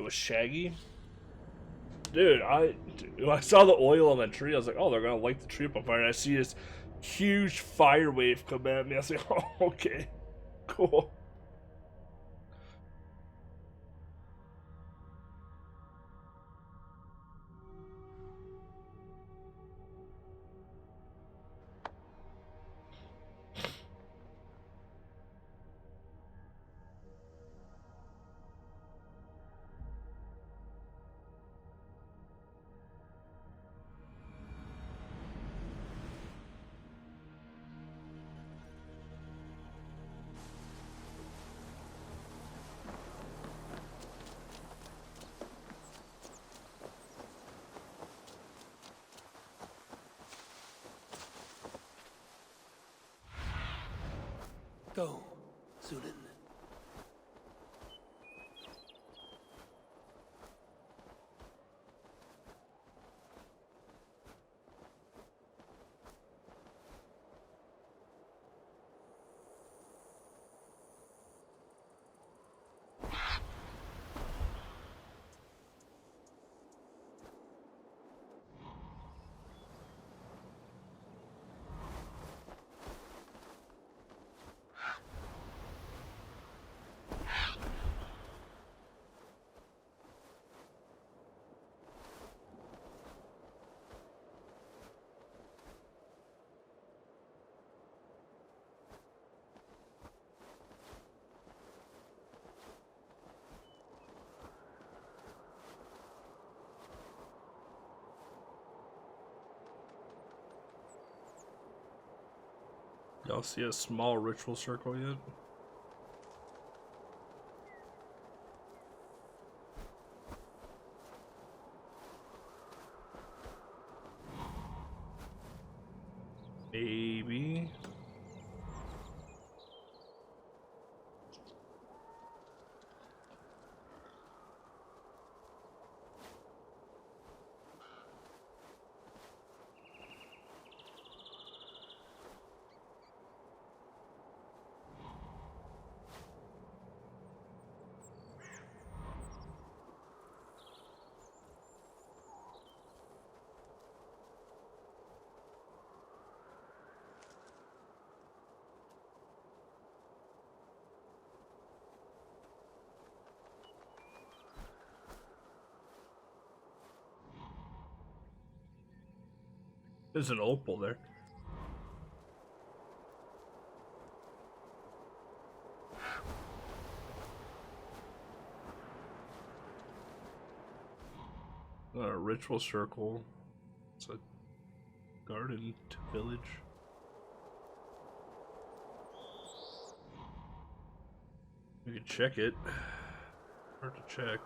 It was shaggy. Dude, when I saw the oil on that tree, I was like, oh, they're gonna light the tree up on fire. And I see this huge fire wave come at me. I was like, oh, okay, cool. Go, Sudan. Y'all see a small ritual circle yet? Maybe. There's an opal there. Not a ritual circle. It's a garden village. We could check it. Hard to check.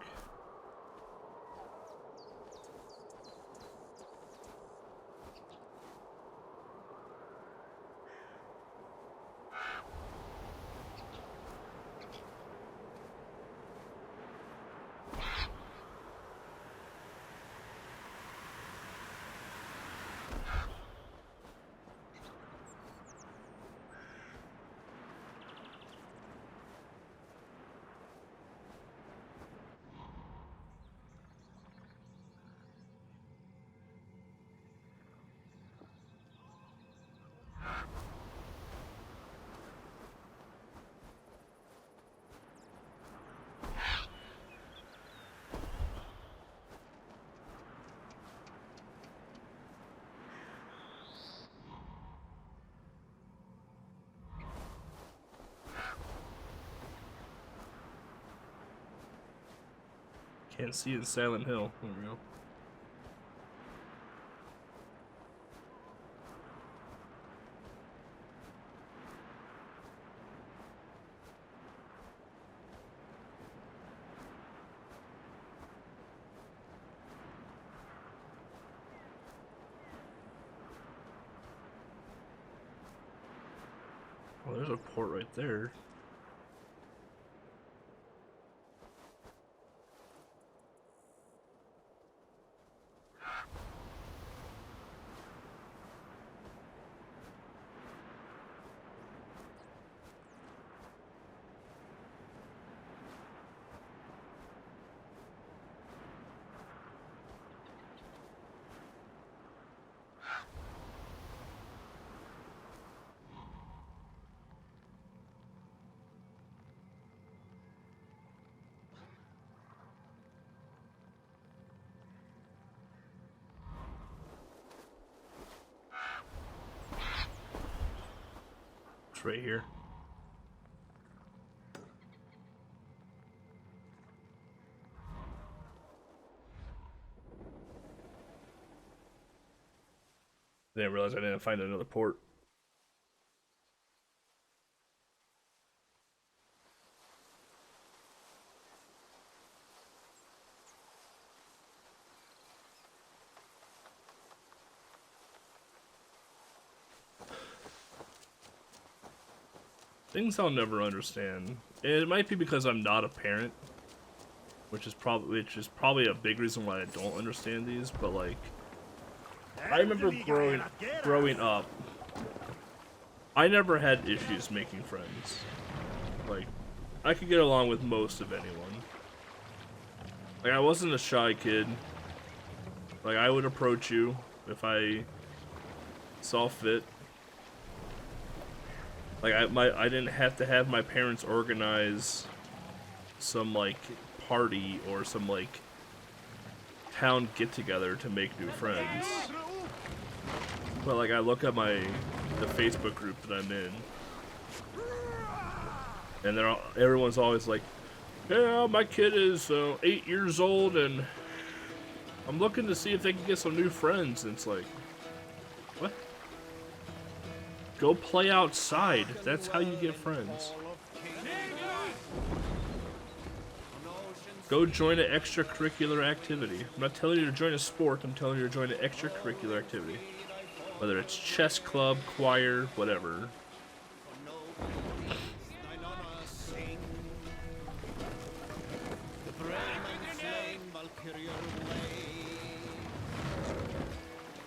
Can't see it in Silent Hill. There we go. Well, there's a port right there. right here. Didn't realize I didn't find another port. Things I'll never understand. It might be because I'm not a parent, which is probably a big reason why I don't understand these. But like, I remember growing up, I never had issues making friends. Like, I could get along with most of anyone. Like, I wasn't a shy kid. Like, I would approach you if I saw fit. Like, I didn't have to have my parents organize some, like, party or some, like, town get-together to make new friends. But, like, I look at the Facebook group that I'm in, and everyone's always like, yeah, my kid is 8 years old, and I'm looking to see if they can get some new friends. And it's like, what? Go play outside. That's how you get friends. Go join an extracurricular activity. I'm not telling you to join a sport, I'm telling you to join an extracurricular activity. Whether it's chess club, choir, whatever.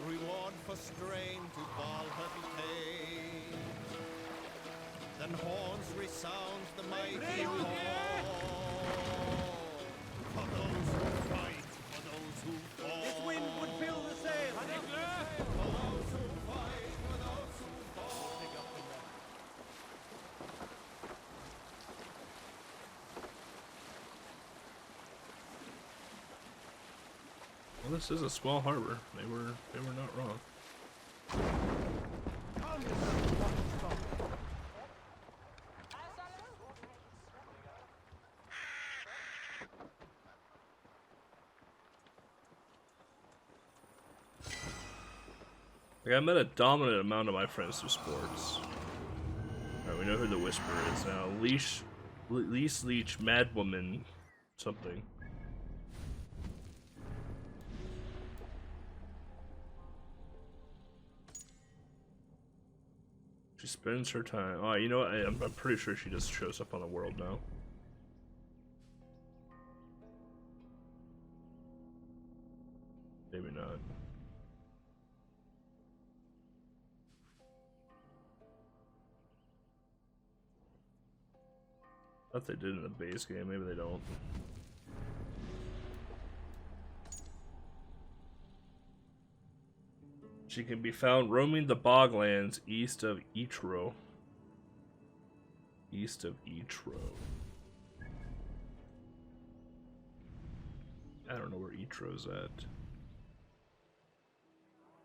Reward for strain to ball heavy pain. Then horns resound the mighty call. For those who fight, for those who fall. This wind would fill the sail. For those who fight, for those who fall. Well, this is a small harbor. They were not wrong. Like, I met a dominant amount of my friends through sports. Alright, we know who the Whisperer is now. Leech, Madwoman, something. She spends her time. Oh, you know what? I'm pretty sure she just shows up on the world now. Maybe not. I thought they did in the base game. Maybe they don't. She can be found roaming the boglands east of Etro. East of Etro. I don't know where Etro's at.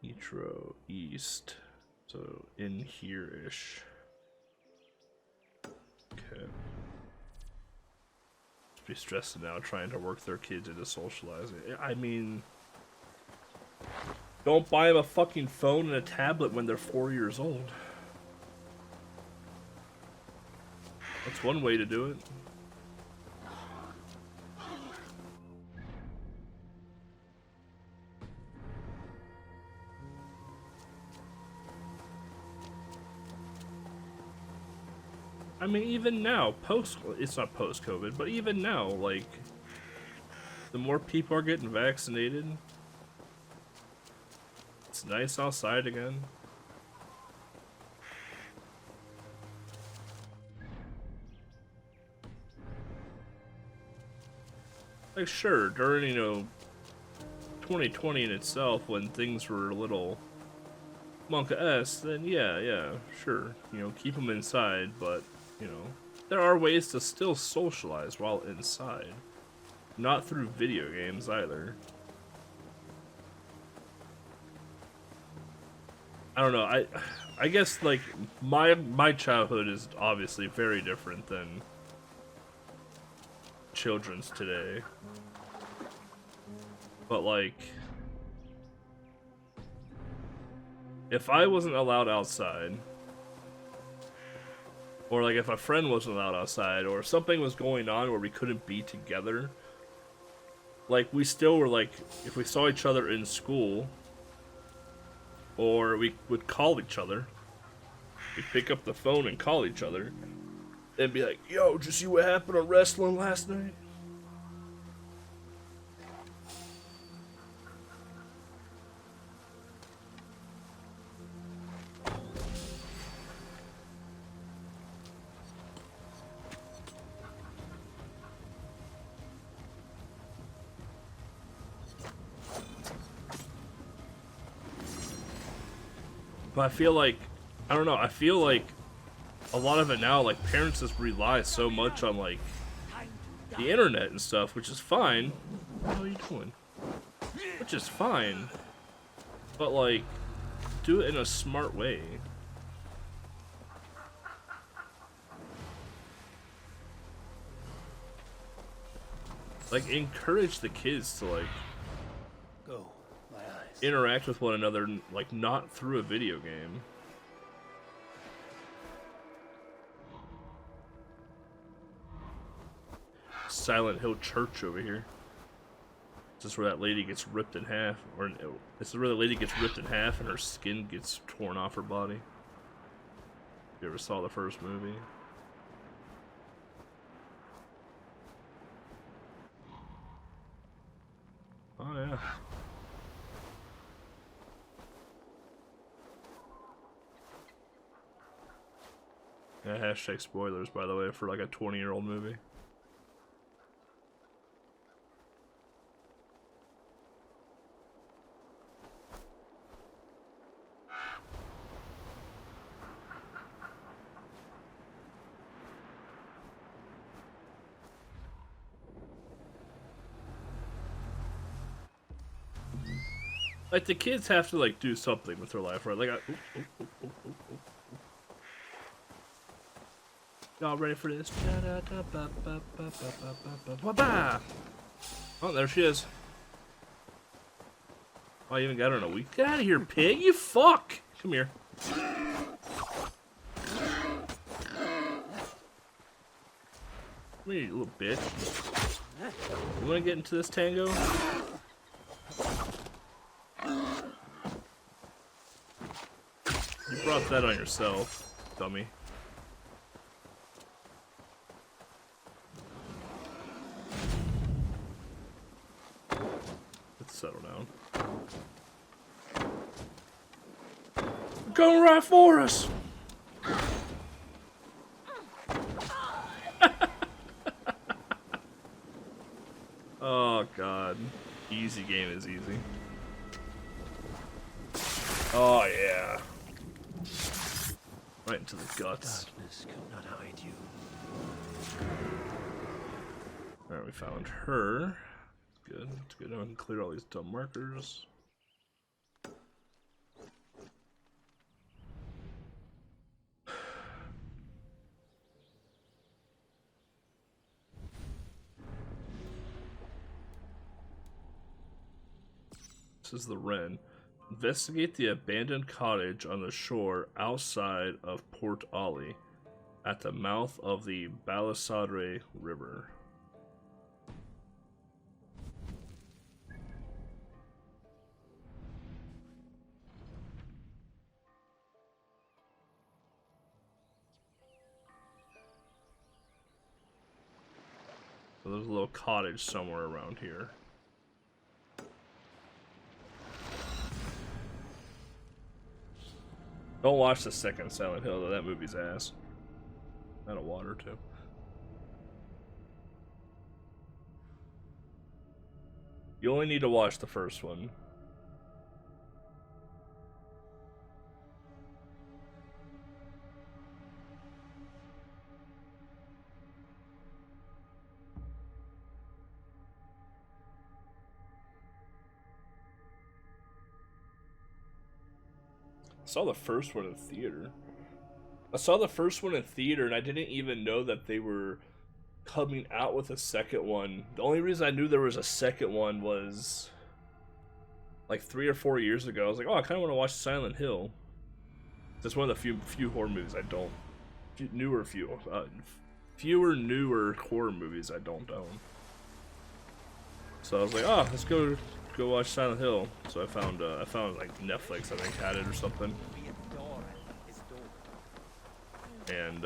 Etro east. So in here-ish. Okay. Just be stressed now trying to work their kids into socializing. I mean, don't buy them a fucking phone and a tablet when they're 4 years old. That's one way to do it. I mean, even now, it's not post-COVID, but even now, like, the more people are getting vaccinated, it's nice outside again. Like, sure, during, 2020 in itself, when things were a little Monka-esque, then yeah, sure, keep them inside, but, there are ways to still socialize while inside. Not through video games, either. I don't know, I guess like my childhood is obviously very different than children's today. But like, if I wasn't allowed outside, or like if a friend wasn't allowed outside, or if something was going on where we couldn't be together, like we still were like, if we saw each other in school, or we would call each other, we'd pick up the phone and call each other, and be like, yo, did you see what happened on wrestling last night? But I feel like, I don't know, I feel like a lot of it now, like, parents just rely so much on, like, the internet and stuff, which is fine. What are you doing? Which is fine. But, like, do it in a smart way. Like, encourage the kids to, like, Go, my eyes. interact with one another, like, not through a video game. Silent Hill Church over here. This is where that lady gets ripped in half, or this is where the lady gets ripped in half and her skin gets torn off her body. If you ever saw the first movie? Oh yeah. Yeah, hashtag spoilers, by the way, for like a 20-year-old movie. Like, the kids have to, like, do something with their life, right? Like, y'all ready for this? Oh, there she is. Oh, I even got her in a week. Get out of here, pig! You fuck! Come here. Come here, you little bitch. You wanna get into this tango? You brought that on yourself, dummy. Let's settle down. They're going right for us! Oh god. Easy game is easy. Oh yeah. Right into the guts. Darkness could not hide you. Alright, we found her. Good. It's good. Now I can clear all these dumb markers. This is the Wren. Investigate the abandoned cottage on the shore outside of Port Ollie, at the mouth of the Balisadre River. So there's a little cottage somewhere around here. Don't watch the second Silent Hill, though. That movie's ass. Out of water, too. You only need to watch the first one. saw the first one in theater. I saw the first one in theater, and I didn't even know that they were coming out with a second one. The only reason I knew there was a second one was like 3 or 4 years ago. I was like, oh, I kind of want to watch Silent Hill. That's one of the few horror movies I don't. Fewer newer horror movies I don't own. So I was like, oh, let's go watch Silent Hill. So I found like Netflix, I think, had it or something. And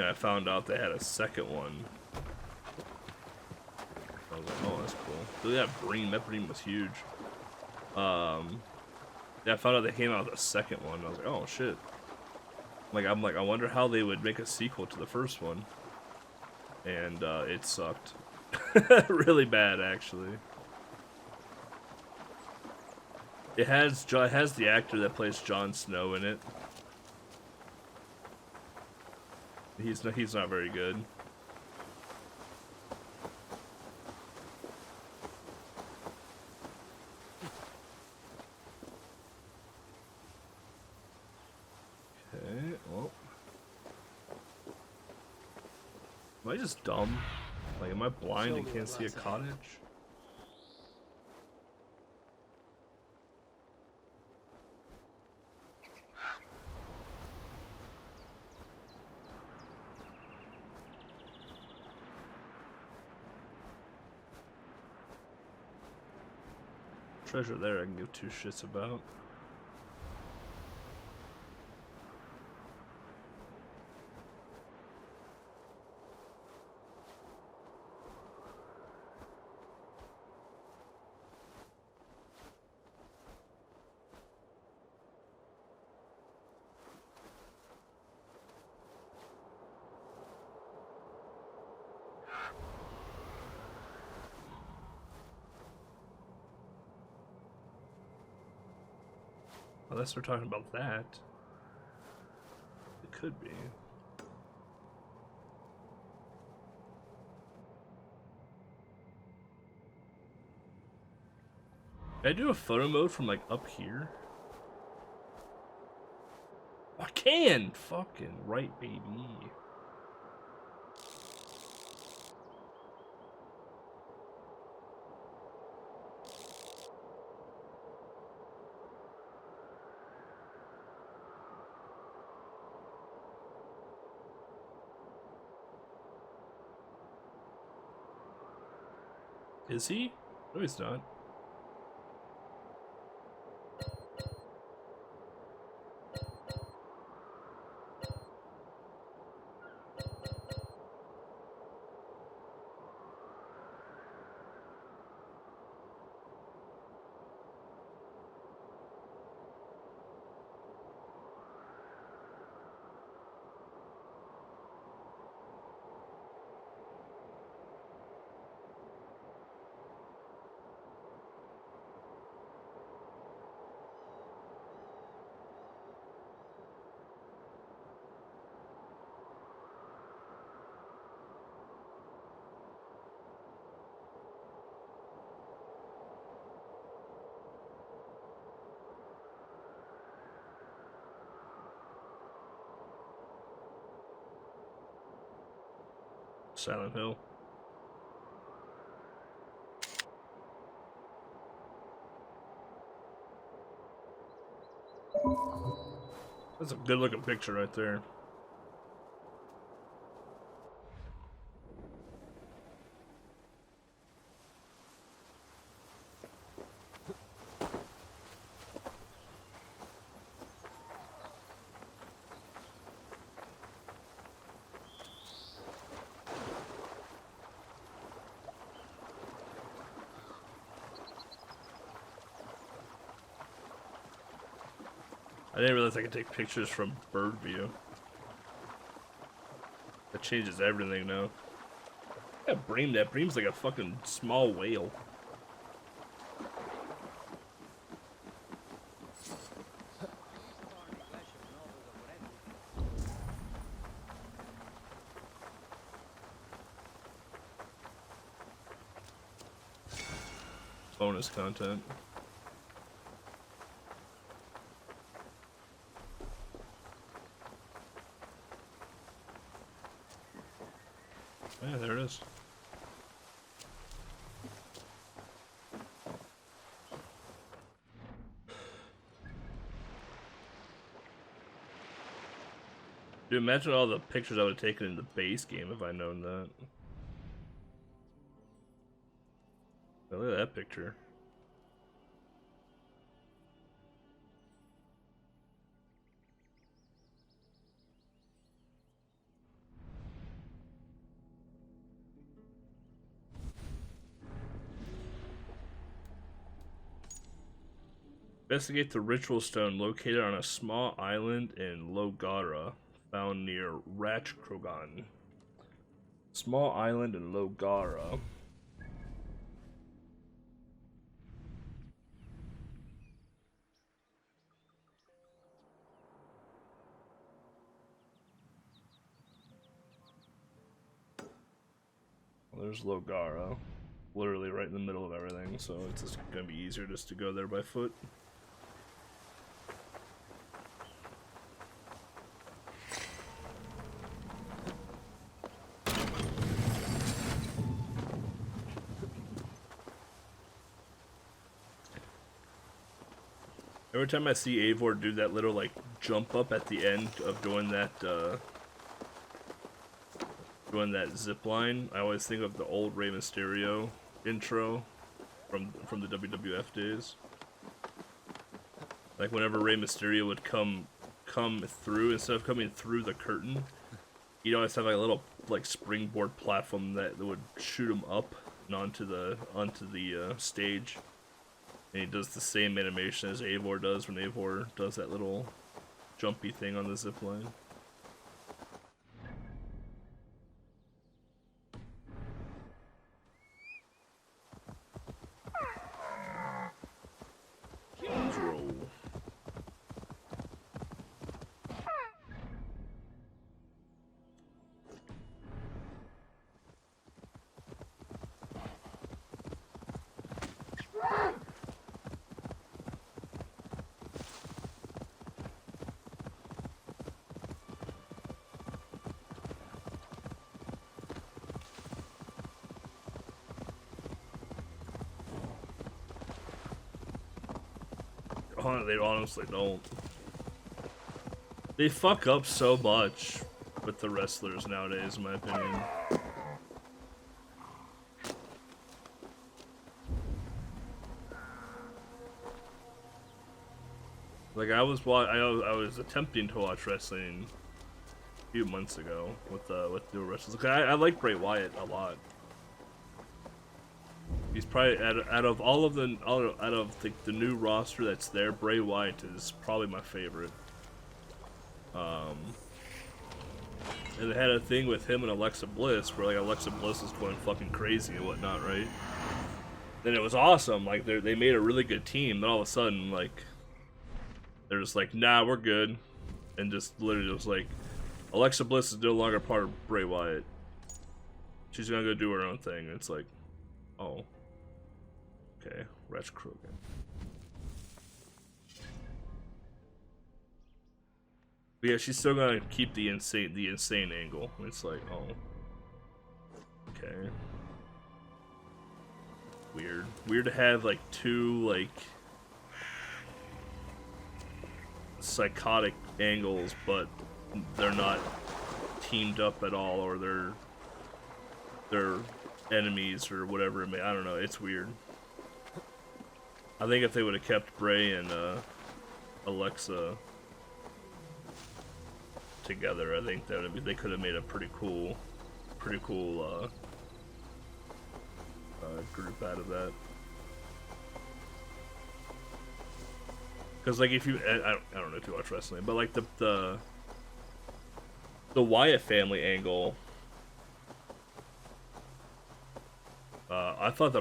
I found out they had a second one. I was like, oh, that's cool. So that Bream was huge. Yeah, I found out they came out with a second one. I was like, oh shit. I'm like, I wonder how they would make a sequel to the first one. And it sucked. Really bad, actually. It has the actor that plays Jon Snow in it. He's not very good. Okay, well. Am I just dumb? Like, am I blind and can't see a cottage? Treasure there I can give two shits about. Unless we're talking about that. It could be. Can I do a photo mode from like up here? I can! Fucking right, baby. Is he? No, he's not. Silent Hill. That's a good looking picture right there. I didn't realize I could take pictures from bird view. That changes everything now. Yeah, Bream, that Bream's like a fucking small whale. bonus content. Yeah, there it is. Dude, imagine all the pictures I would have taken in the base game if I'd known that. Oh, look at that picture. Investigate the ritual stone located on a small island in Logara, found near Ratchkrogan. Small island in Logara. Well, there's Logara, literally right in the middle of everything, so it's just gonna be easier just to go there by foot. Every time I see Eivor do that little like jump up at the end of doing that zip line, I always think of the old Rey Mysterio intro from the WWF days. Like whenever Rey Mysterio would come through, instead of coming through the curtain, he'd always have like a little like springboard platform that would shoot him up and onto the stage. And he does the same animation as Eivor does when Eivor does that little jumpy thing on the zipline. They honestly don't. They fuck up so much with the wrestlers nowadays, in my opinion. Like I was attempting to watch wrestling a few months ago with new wrestlers. I like Bray Wyatt a lot. He's probably out of all of the new roster that's there, Bray Wyatt is probably my favorite. And they had a thing with him and Alexa Bliss where like Alexa Bliss was going fucking crazy and whatnot, right? Then it was awesome. Like they made a really good team. Then all of a sudden, like they're just like, nah, we're good, and just literally just like Alexa Bliss is no longer part of Bray Wyatt. She's gonna go do her own thing. And it's like, oh. Okay, Ratch Krogan. But yeah, she's still gonna keep the insane angle. It's like, oh, okay, weird to have like two like psychotic angles, but they're not teamed up at all, or they're enemies or whatever it may. I don't know. It's weird. I think if they would have kept Bray and Alexa together, I think that they could have made a pretty cool group out of that. Because like if you, I don't know too much wrestling, but like the Wyatt family angle. I thought the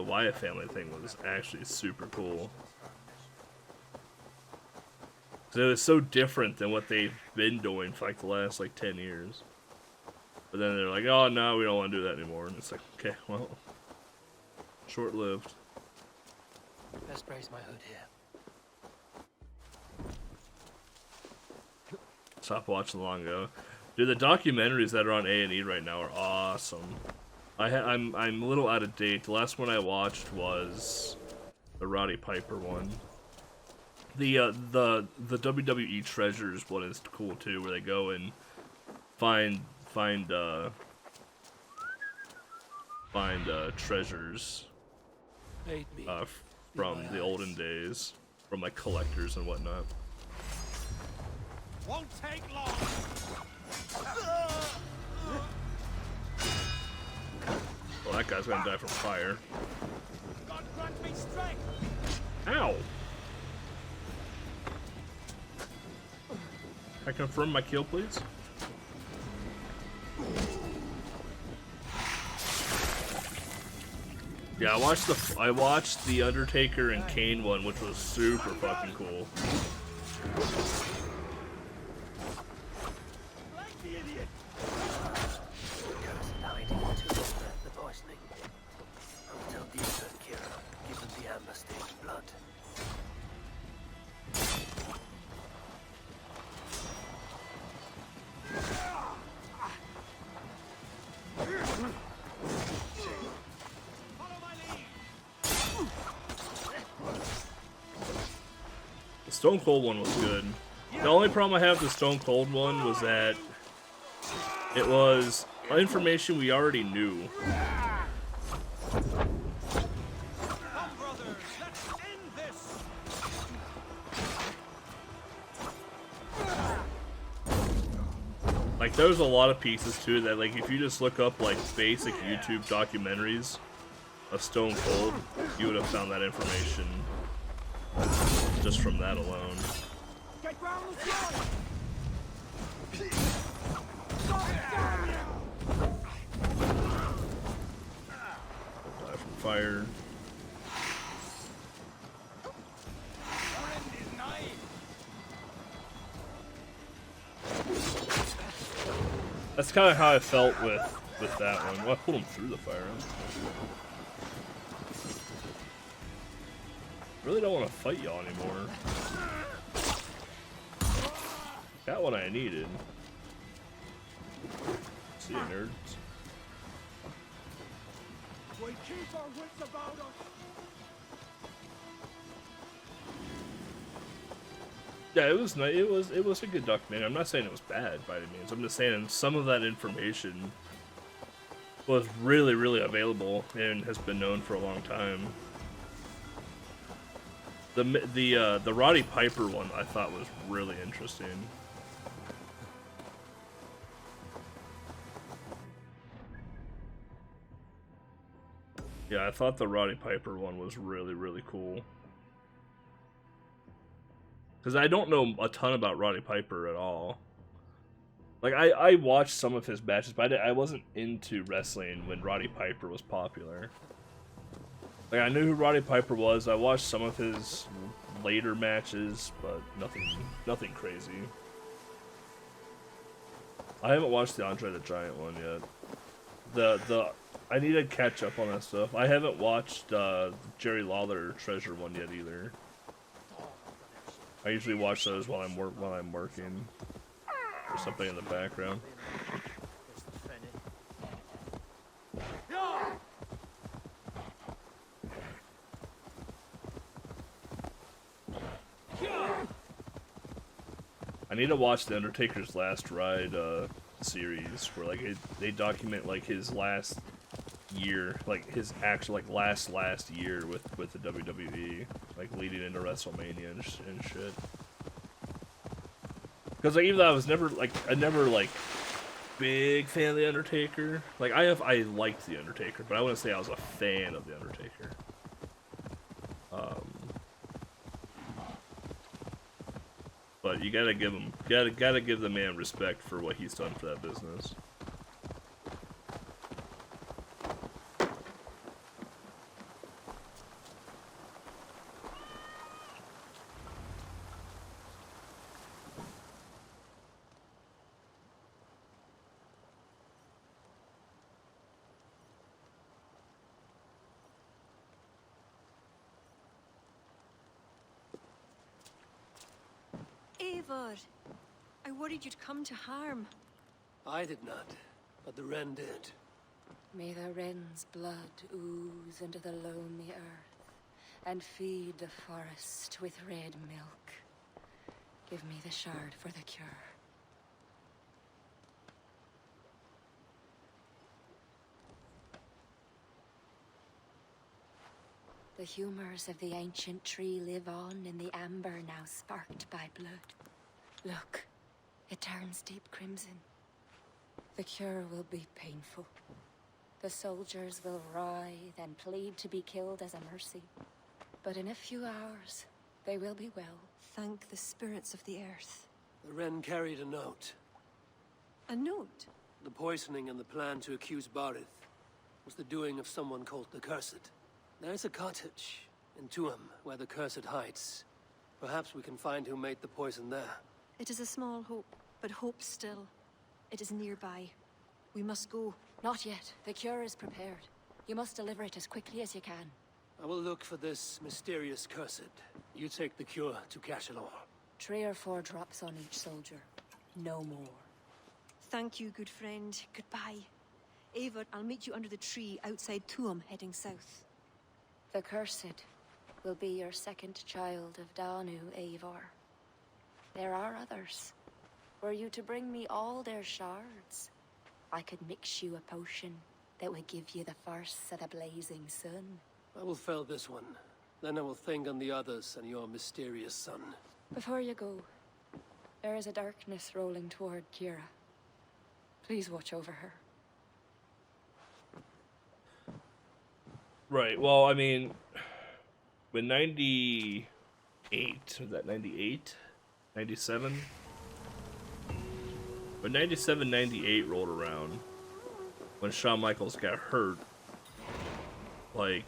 Wyatt family thing was actually super cool. Cause it was so different than what they've been doing for like the last like 10 years. But then they're like, oh no, we don't want to do that anymore. And it's like, okay, well, Short-lived. Best brace my hood here. Stopped watching long ago. Dude, the documentaries that are on A&E right now are awesome. I'm a little out of date. The last one I watched was the Roddy Piper one. The WWE Treasures one is cool too, where they go and find treasures Aid me. from the olden days, from like collectors and whatnot. Won't take long. Well, that guy's gonna die from fire. God grant me strength. Ow! I confirm my kill, please. Yeah, I watched the Undertaker and Kane one, which was super fucking cool. Like the idiot. The poisoning. Until these are cured, give them the amber stage blood. Follow my lead. The Stone Cold one was good. The only problem I have with the Stone Cold one was that it was information we already knew. Come, brothers, let's end this. Like, there's a lot of pieces to it that, like, if you just look up, like, basic YouTube documentaries of Stone Cold, you would have found that information just from that alone. Get round the throne. Die from fire. Our end is nigh. That's kind of how I felt with that one. Well, I pulled him through the fire. Really don't want to fight y'all anymore. That one I needed. See you, nerds. We keep our wits about us. Yeah, it was nice. It was a good documentary. I'm not saying it was bad by any means. I'm just saying some of that information was really available and has been known for a long time. The Roddy Piper one I thought was really interesting. Yeah, I thought the Roddy Piper one was really cool. Because I don't know a ton about Roddy Piper at all. Like, I watched some of his matches, but I wasn't into wrestling when Roddy Piper was popular. Like, I knew who Roddy Piper was. I watched some of his later matches, but nothing crazy. I haven't watched the Andre the Giant one yet. I need to catch up on that stuff. I haven't watched Jerry Lawler Treasure one yet either. I usually watch those while I'm working, or something in the background. I need to watch the Undertaker's Last Ride series, where like they document like his last year, like his actual like last year with the WWE, like leading into WrestleMania and shit. Because like, even though I was never big fan of the Undertaker, like I liked the Undertaker, but I wouldn't say I was a fan of the Undertaker. But you gotta give the man respect for what he's done for that business. Eivor. I worried you'd come to harm. I did not, but the wren did. May the wren's blood ooze into the lonely earth and feed the forest with red milk. Give me the shard for the cure. The humors of the ancient tree live on in the amber now sparked by blood. Look, it turns deep crimson. The cure will be painful. The soldiers will writhe and plead to be killed as a mercy. But in a few hours, they will be well. Thank the spirits of the earth. The wren carried a note. A note? The poisoning and the plan to accuse Barith was the doing of someone called the Cursed. There's a cottage in Tuam where the Cursed hides. Perhaps we can find who made the poison there. It is a small hope, but hope still. It is nearby. We must go. Not yet. The cure is prepared. You must deliver it as quickly as you can. I will look for this mysterious Cursed. You take the cure to Cashalor. 3 or 4 drops on each soldier. No more. Thank you, good friend. Goodbye. Eivor, I'll meet you under the tree outside Tuam, heading south. The Cursed will be your second child of Danu, Eivor. There are others. Were you to bring me all their shards, I could mix you a potion that would give you the force of the blazing sun. I will fell this one. Then I will think on the others and your mysterious son. Before you go, there is a darkness rolling toward Kira. Please watch over her. Right, well, I mean, when 98, was that 98? 97? When 97, 98 rolled around, when Shawn Michaels got hurt, like,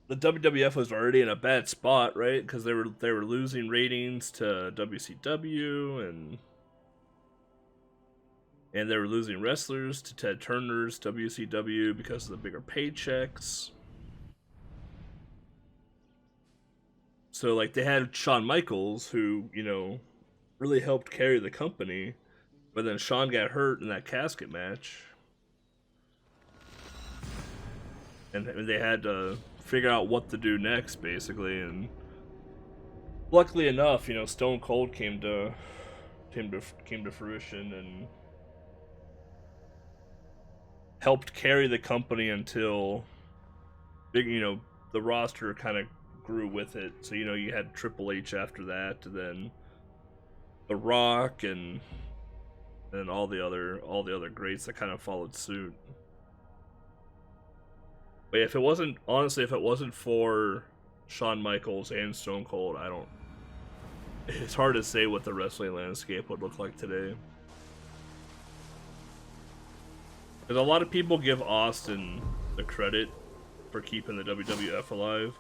the WWF was already in a bad spot, right? Because they were losing ratings to WCW, and they were losing wrestlers to Ted Turner's WCW because of the bigger paychecks. So, like, they had Shawn Michaels, who, you know, really helped carry the company, but then Shawn got hurt in that casket match. And they had to figure out what to do next, basically, and luckily enough, you know, Stone Cold came to fruition and helped carry the company until, you know, the roster kind of grew with it. So, you know, you had Triple H after that, and then The Rock, and all the other greats that kind of followed suit. But if it wasn't for Shawn Michaels and Stone Cold, it's hard to say what the wrestling landscape would look like today. Because a lot of people give Austin the credit for keeping the WWF alive,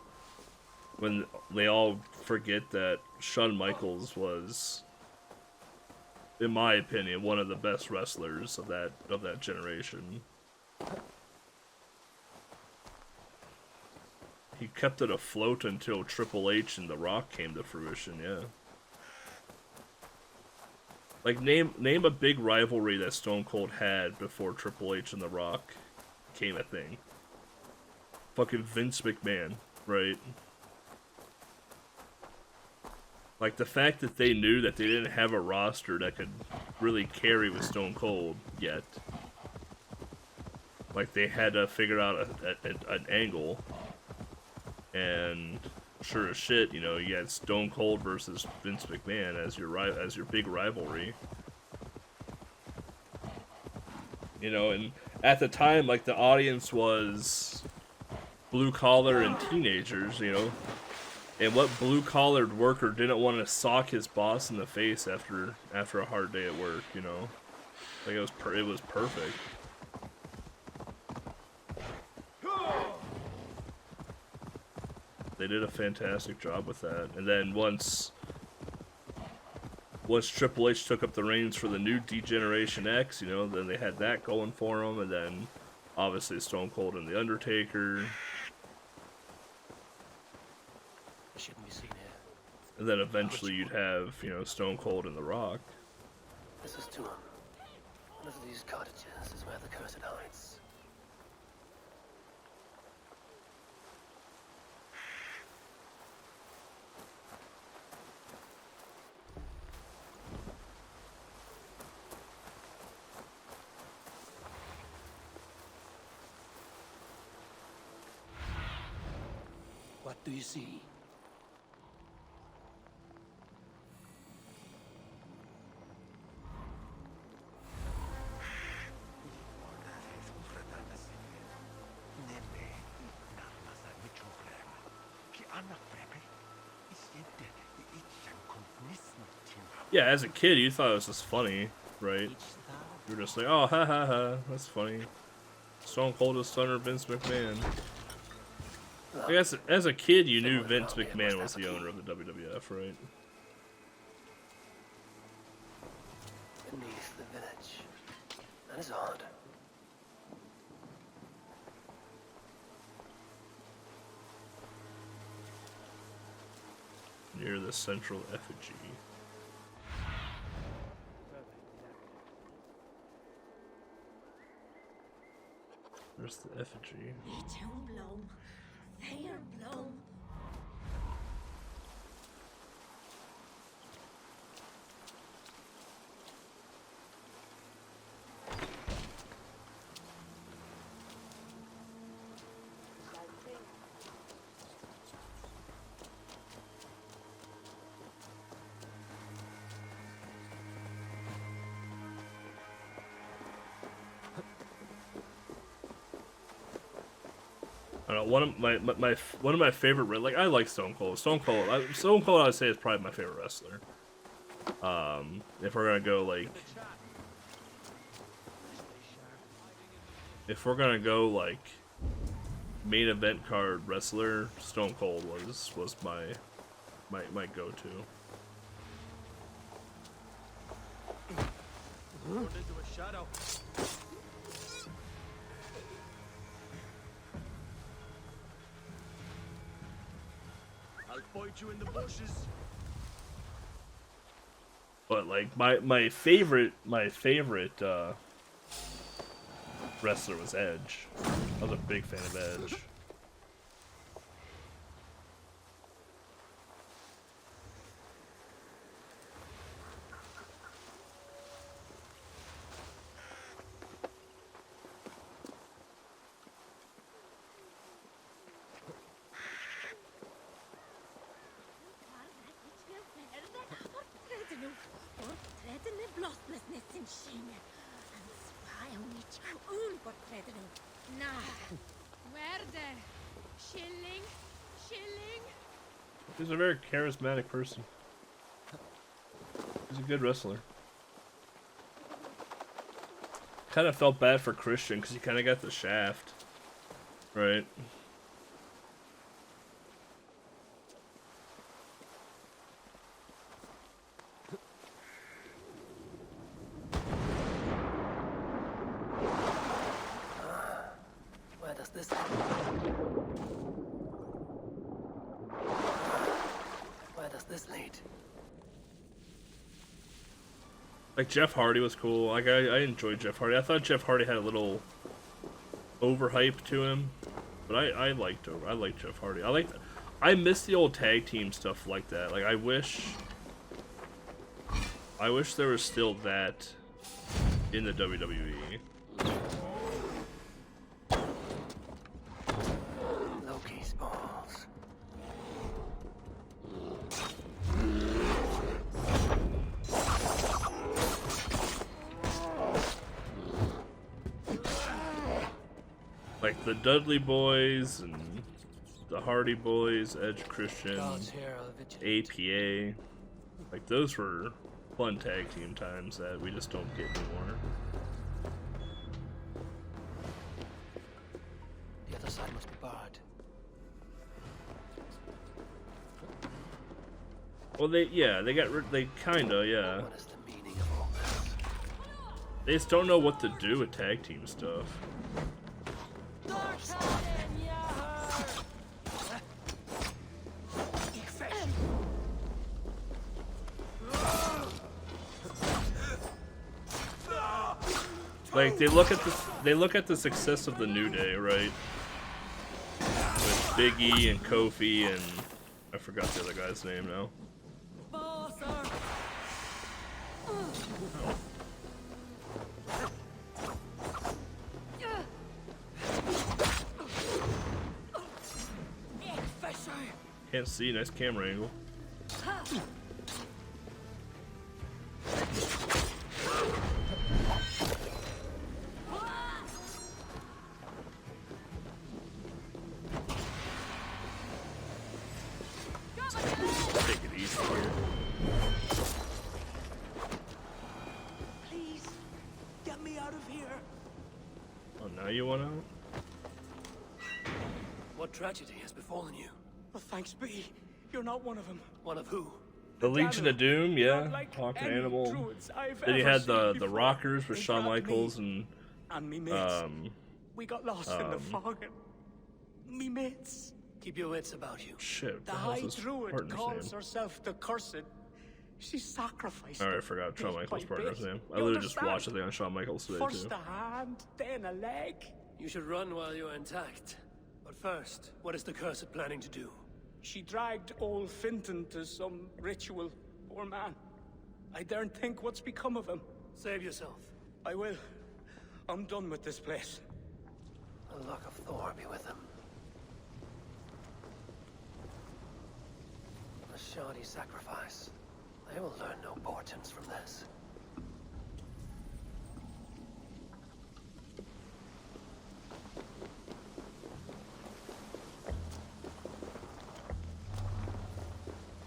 when they all forget that Shawn Michaels was, in my opinion, one of the best wrestlers of that generation. He kept it afloat until Triple H and The Rock came to fruition, yeah. Like, name a big rivalry that Stone Cold had before Triple H and The Rock became a thing. Fucking Vince McMahon, right? Like, the fact that they knew that they didn't have a roster that could really carry with Stone Cold yet. Like, they had to figure out an angle. And sure as shit, you know, you had Stone Cold versus Vince McMahon as your big rivalry. You know, and at the time, like, the audience was blue collar and teenagers, you know. And what blue collared worker didn't want to sock his boss in the face after a hard day at work, you know? Like, it was perfect. They did a fantastic job with that. And then once Triple H took up the reins for the new D-Generation X, you know, then they had that going for them. And then, obviously, Stone Cold and The Undertaker. I shouldn't be seen here. And then eventually you'd have, you know, Stone Cold and The Rock. This is Tuam. One of these cottages is where the cursed hides. What do you see? Yeah, as a kid, you thought it was just funny, right? You're just like, oh, ha ha ha, that's funny. Stone Cold's son or Vince McMahon. I guess as a kid, you knew Vince McMahon was the owner of the WWF, right? Beneath the village. That is odd. Near the central effigy. There's the effigy. I don't know, one of my favorite, like, I like Stone Cold. Stone Cold I would say is probably my favorite wrestler. If we're gonna go like main event card wrestler, Stone Cold was my go-to. Into a shadow. I'll fight you in the bushes. But like my favorite wrestler was Edge. I was a big fan of Edge. He's a very charismatic person. He's a good wrestler. Kind of felt bad for Christian because he kind of got the shaft, right? Where does this lead? Like Jeff Hardy was cool. Like I enjoyed Jeff Hardy. I thought Jeff Hardy had a little overhype to him, but I liked Jeff Hardy. I miss the old tag team stuff like that. Like I wish there was still that in the WWE. Loki's balls. Like the Dudley Boys and the Hardy Boys, Edge Christian, APA. Like those were fun tag team times that we just don't get anymore. The other side must be barred. Well, they kinda, yeah. What is the meaning of all this? They just don't know what to do with tag team stuff. Like they look at the success of the New Day, right? With Big E and Kofi and I forgot the other guy's name now. Can't see, nice camera angle. Take it easy here. Please, get me out of here. Oh, now you want out? What tragedy has befallen you? Well, thanks be. You're not one of them. One of who? The Legion of Doom, yeah. Not like Talking any Animal. Druids I've Then you ever had seen the before. Rockers with They Shawn grabbed Michaels me and me mates. and We got lost in the fog and me mates. Keep your wits about you. shit. The What High the hell's this Druid partner's calls name? herself the Cursed. She sacrificed. Alright, I them forgot Shawn bit Michaels' by partner's bit. name. I You literally just understand? watched a thing on Shawn Michaels today First too. a hand, then a leg. You should run while you're intact. But first, what is the Cursed planning to do? She dragged old Finton to some ritual. Poor man. I daren't think what's become of him. Save yourself. I will. I'm done with this place. The luck of Thor be with him. A shoddy sacrifice. They will learn no portents from this.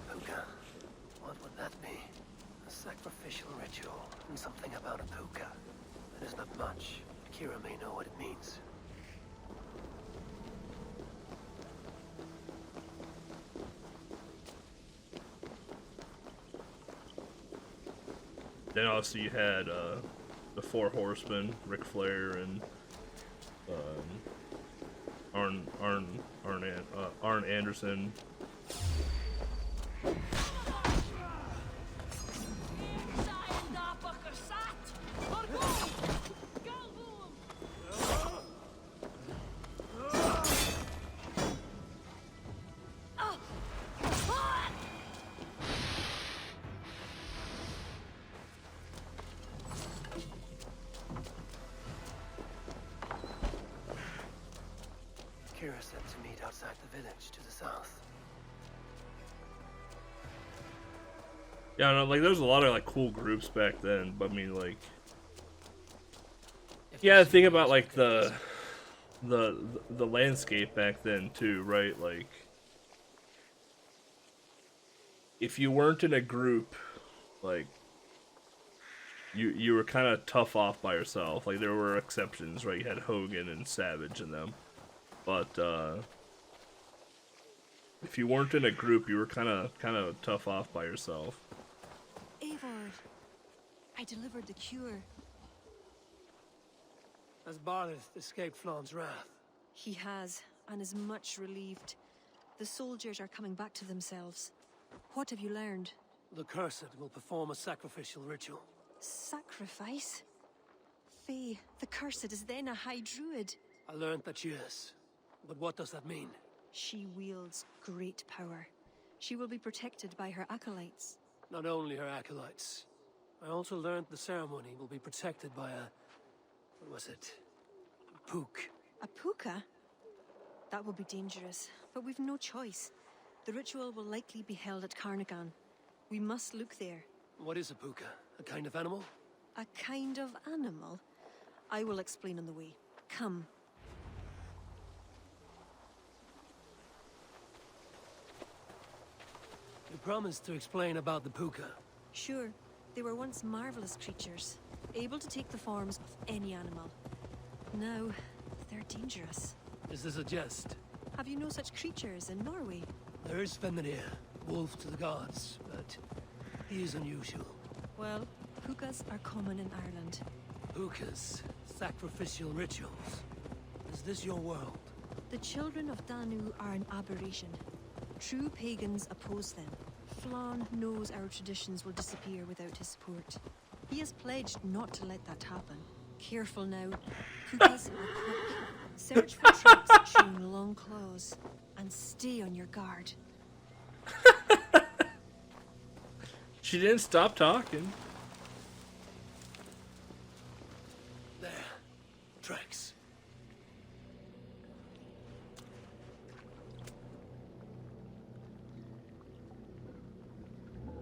Puka. What would that be? A sacrificial ritual, and something about a puka. It is not much. Kira may know what it means. Then also you had the Four Horsemen, Ric Flair and Arn Anderson. Kira said to meet outside the village to the south. Yeah, no, like there was a lot of like cool groups back then, but I mean like yeah, think about like the landscape back then too, right? Like if you weren't in a group, like you were kind of tough off by yourself. Like there were exceptions, right? You had Hogan and Savage in them, but if you weren't in a group, you were kind of tough off by yourself. Eivor, I delivered the cure. Has Barleth escaped Flaun's wrath? He has, and is much relieved. The soldiers are coming back to themselves. What have you learned? The Cursed will perform a sacrificial ritual. Sacrifice? Faye, the Cursed is then a High Druid. I learned that she is. But what does that mean? She wields great power. She will be protected by her acolytes. Not only her acolytes. I also learned the ceremony will be protected by a... what was it? A pook. A puka? That will be dangerous, but we've no choice. The ritual will likely be held at Carnagan. We must look there. What is a puka? A kind of animal? A kind of animal? I will explain on the way. Come. You promised to explain about the puka. Sure, they were once marvelous creatures, able to take the forms of any animal. Now, they're dangerous. Is this a jest? Have you no such creatures in Norway? There is Fenrir, wolf to the gods, but he is unusual. Well, pukas are common in Ireland. Pukas, sacrificial rituals. Is this your world? The children of Danu are an aberration. True pagans oppose them. Flann knows our traditions will disappear without his support. He has pledged not to let that happen. Careful now. Pukas are quick. Search for traps showing long claws. And stay on your guard. She didn't stop talking. There. Tracks.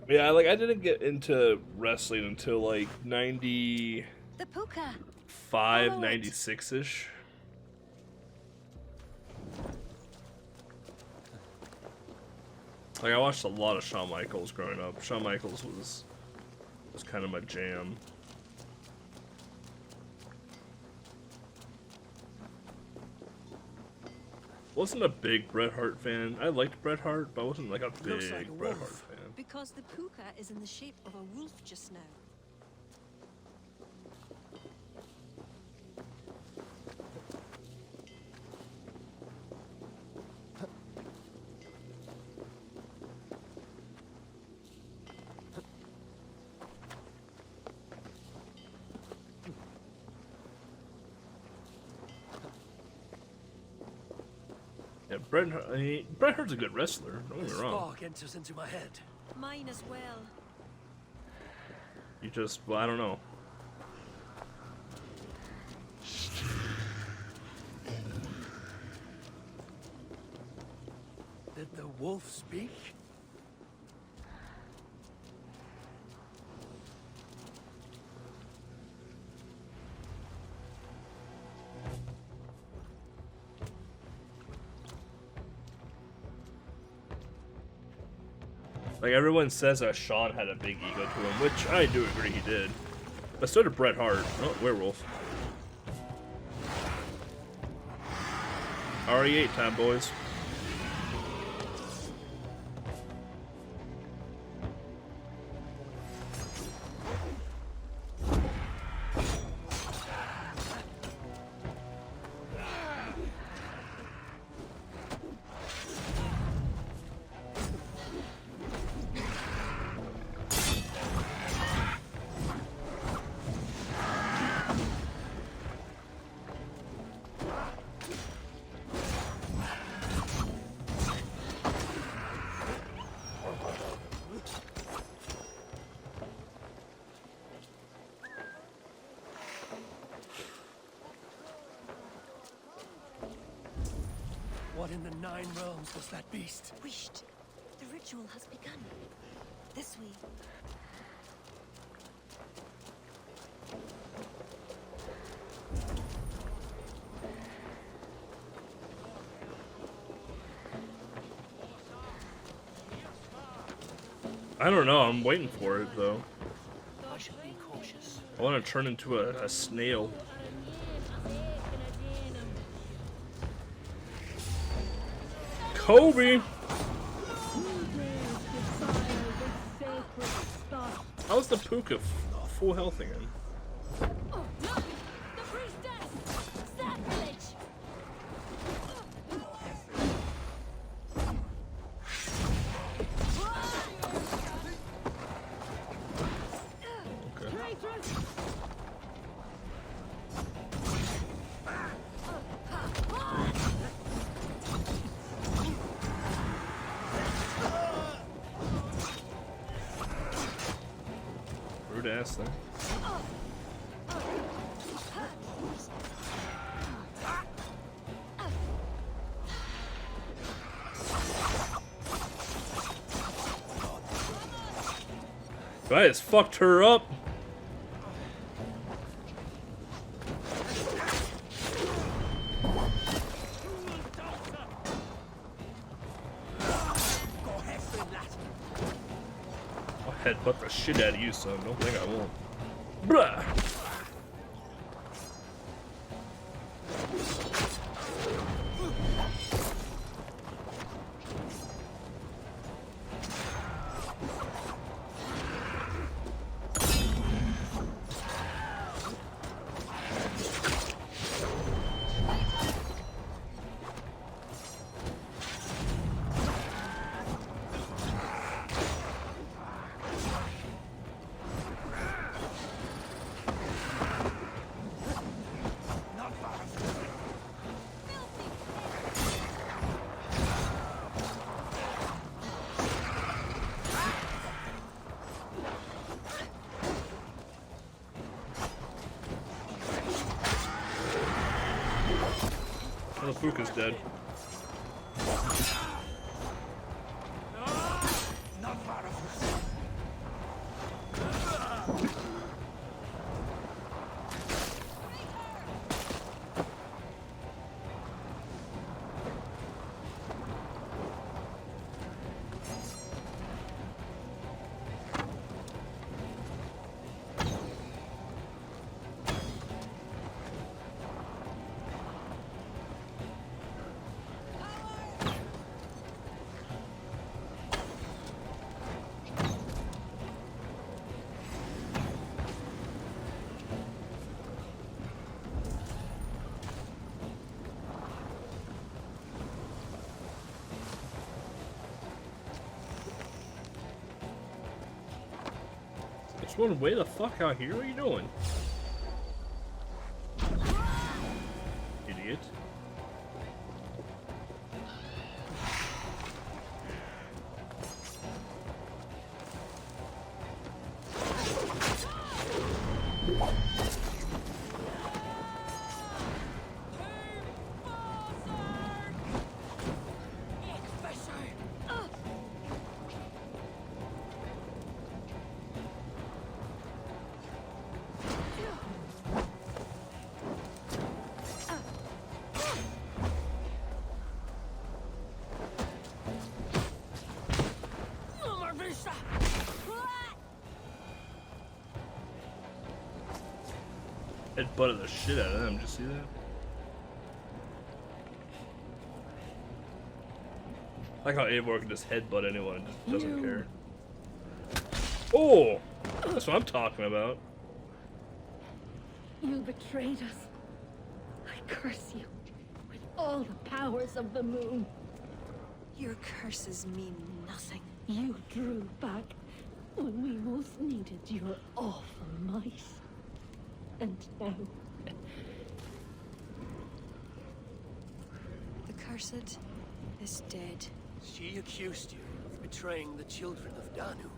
Yeah, like I didn't get into wrestling until like 95, The puka. Follow it. 96-ish. Like I watched a lot of Shawn Michaels growing up. Shawn Michaels was kind of my jam. Wasn't a big Bret Hart fan. I liked Bret Hart, but I wasn't like a big Looks like a Bret Hart wolf. fan. Because the puka is in the shape of a wolf just now. Yeah, Bret Hart's a good wrestler. Don't get The me wrong. spark enters into my head. Mine as well. You just, well, I don't know. Did the wolf speak? Like everyone says that Shawn had a big ego to him, which I do agree he did. But so did Bret Hart. Oh, werewolf. RE8 time, boys. What in the 9 realms was that beast? Wished. The ritual has begun. This way. I don't know. I'm waiting for it though. I should be cautious. I want to turn into a snail. Kobe. How's the puka full health again? Oh, look! The priestess! Sacrilege! Okay. Rude ass thing. I just fucked her up. I'll headbutt the shit out of you, son. Don't think I won't. Bruh. Oh, the Puka's dead. Not far off. Just one way the fuck out here? What are you doing? Idiot. It butted the shit out of them. Did you see that? I like how Eivor can just headbutt anyone and just doesn't care. Oh! That's what I'm talking about. You betrayed us. I curse you with all the powers of the moon. Your curses mean nothing. You drew back when we most needed your awful might. And now... The Cursed is dead. She accused you of betraying the children of Danu.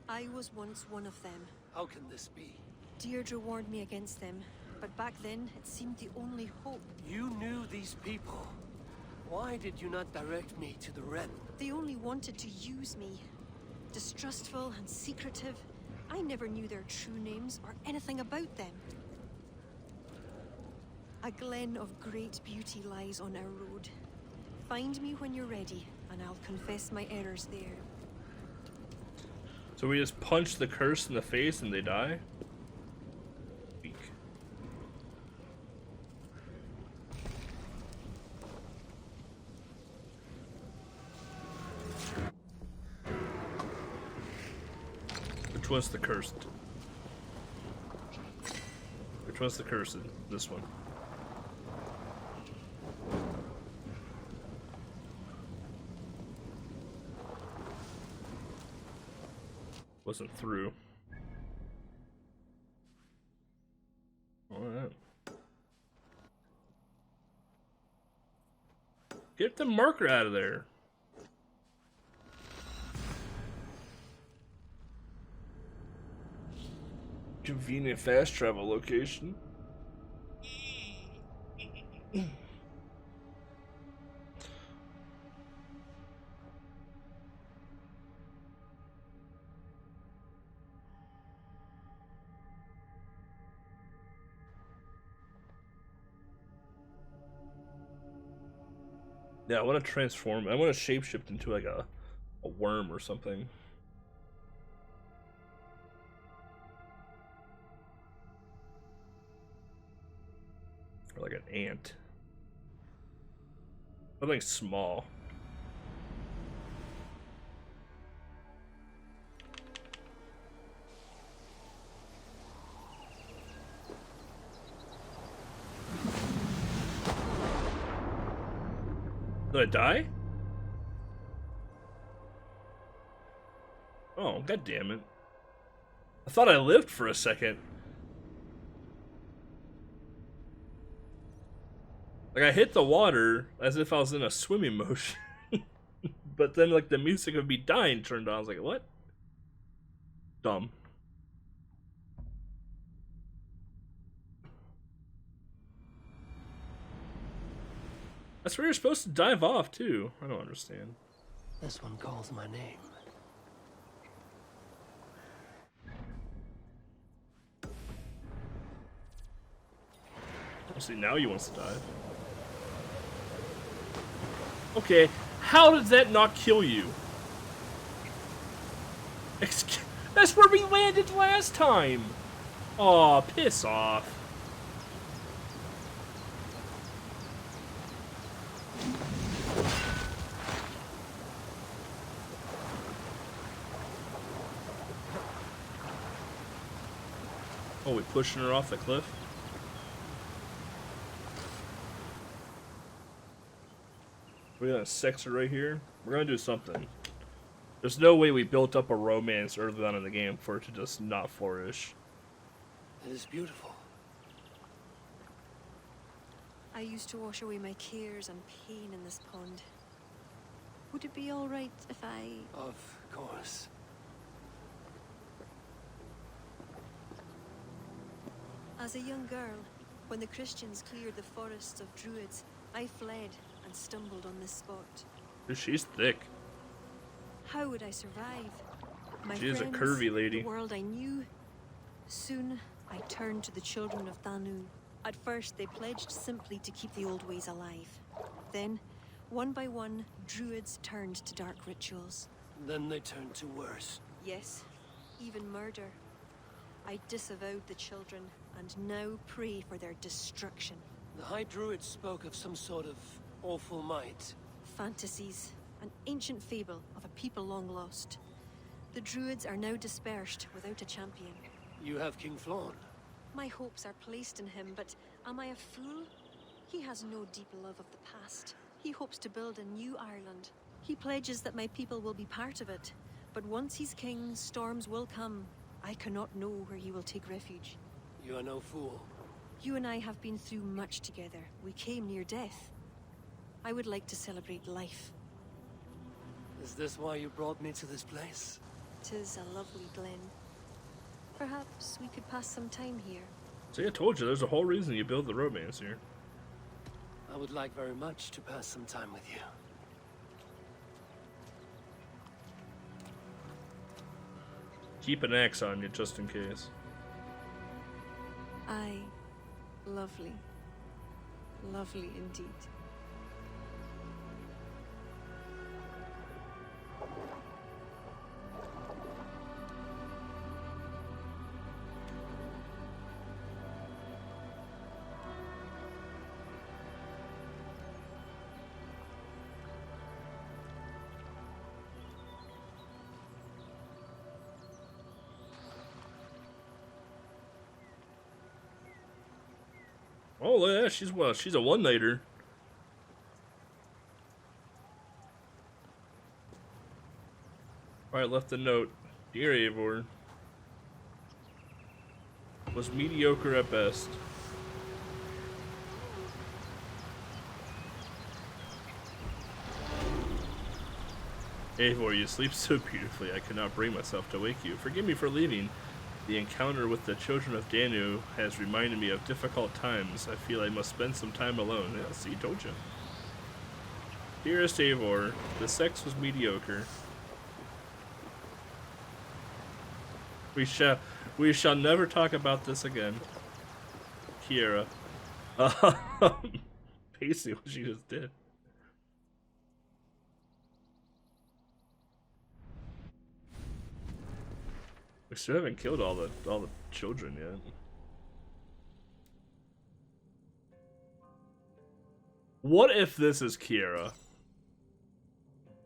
I was once one of them. How can this be? Deirdre warned me against them, but back then it seemed the only hope. You knew these people. Why did you not direct me to the Wren? They only wanted to use me. Distrustful and secretive. I never knew their true names or anything about them. A glen of great beauty lies on our road. Find me when you're ready, and I'll confess my errors there. So we just punch the curse in the face and they die? Weak. Which one's the cursed? Which one's the cursed? This one. Wasn't through. Alright. Get the marker out of there. Convenient fast travel location. Yeah, I want to transform. I want to shapeshift into like a worm or something. Or like an ant. Something small. Did I die? Oh, god damn it. I thought I lived for a second. Like, I hit the water as if I was in a swimming motion. But then, like, the music of me dying turned on. I was like, what? Dumb. That's where you're supposed to dive off, too. I don't understand. This one calls my name. Oh, see, now he wants to dive. Okay, how does that not kill you? That's where we landed last time! Aw, piss off. Oh, we pushing her off the cliff? We're gonna sex her right here. We're gonna do something. There's no way we built up a romance early on in the game for it to just not flourish. It is beautiful. I used to wash away my cares and pain in this pond. Would it be all right if I... Of course. As a young girl, when the Christians cleared the forests of Druids, I fled and stumbled on this spot. Dude, she's thick. How would I survive? My She is a friends, curvy lady. the world I knew. Soon, I turned to the children of Thanu. At first, they pledged simply to keep the old ways alive. Then, one by one, Druids turned to dark rituals. Then they turned to worse. Yes, even murder. I disavowed the children, and now pray for their destruction. The High Druids spoke of some sort of awful might. Fantasies, an ancient fable of a people long lost. The Druids are now dispersed without a champion. You have King Flawn. My hopes are placed in him, but am I a fool? He has no deep love of the past. He hopes to build a new Ireland. He pledges that my people will be part of it. But once he's king, storms will come. I cannot know where he will take refuge. You are no fool. You and I have been through much together. We came near death. I would like to celebrate life. Is this why you brought me to this place? 'Tis a lovely glen. Perhaps we could pass some time here. See, I told you, there's a whole reason you build the romance here. I would like very much to pass some time with you. Keep an axe on you, just in case. Aye. Lovely. Lovely indeed. Oh, look at that. She's a one-nighter. Alright, left a note. Dear Eivor, was mediocre at best. Eivor, you sleep so beautifully, I could not bring myself to wake you. Forgive me for leaving. The encounter with the children of Danu has reminded me of difficult times. I feel I must spend some time alone. Yeah, see, told you. Dearest Eivor, the sex was mediocre. We shall never talk about this again. Kiera. Basically what she just did. We still haven't killed all the children yet. What if this is Kiera?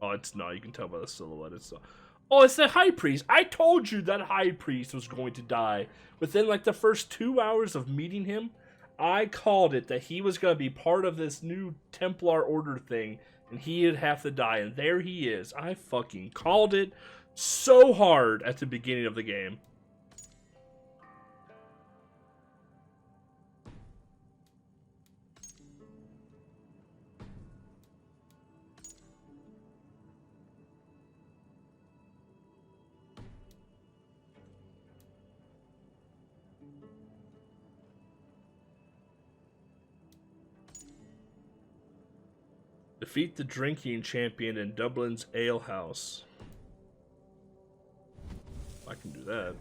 Oh, it's not. You can tell by the silhouette. It's not. Oh, it's the High Priest. I told you that High Priest was going to die. Within like the first 2 hours of meeting him, I called it that he was going to be part of this new Templar Order thing, and he'd have to die. And there he is. I fucking called it so hard at the beginning of the game. Defeat the drinking champion in Dublin's ale house. I can do that.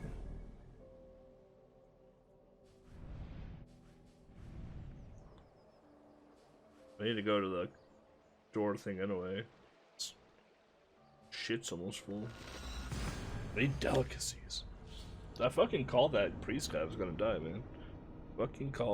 I need to go to the door thing anyway. Shit's almost full. I need delicacies. I fucking called that priest guy was gonna die, man. Fucking called.